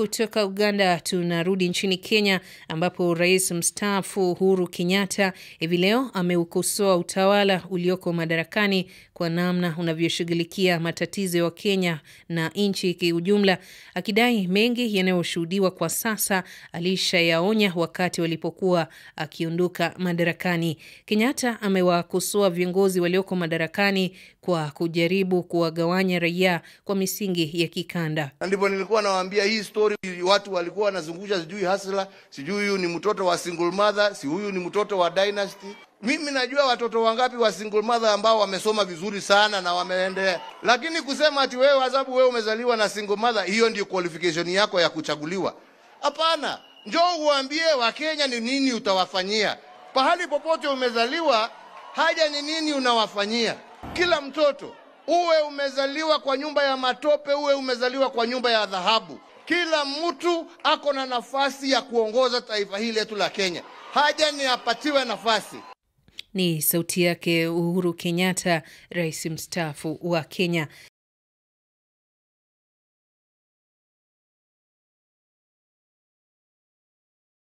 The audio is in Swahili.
Kutoka Uganda tunarudi nchini Kenya ambapo rais mstaafu Uhuru Kenyatta hivi leo ameukosoa utawala ulioko madarakani kwa namna unavyoshughulikia matatizo ya Kenya na nchi kiujumla, akidai mengi yanayoshuhudiwa kwa sasa alishayaonya wakati walipokuwa akiondoka madarakani. Kenyatta amewakosoa viongozi walioko madarakani kwa kujaribu kuwagawanya raia kwa misingi ya kikanda. Ndipo nilikuwa nawaambia hii story, watu walikuwa wanazungusha sijui Hasla, sijui huyu ni mtoto wa single mother, si huyu ni mtoto wa dynasty. Mimi najua watoto wangapi wa single mother ambao wamesoma vizuri sana na wameendea. Lakini kusema ati wewe adhabu wewe umezaliwa na single mother, hiyo ndio qualification yako ya kuchaguliwa. Hapana. Njoo uambie Wakenya ni nini utawafanyia. Pahali popote umezaliwa, haja ni nini unawafanyia. Kila mtoto, uwe umezaliwa kwa nyumba ya matope, uwe umezaliwa kwa nyumba ya dhahabu, kila mtu ako na nafasi ya kuongoza taifa hili letu la Kenya. Haja ni apatiwe nafasi. Ni sauti yake Uhuru Kenyatta, rais mstaafu wa Kenya.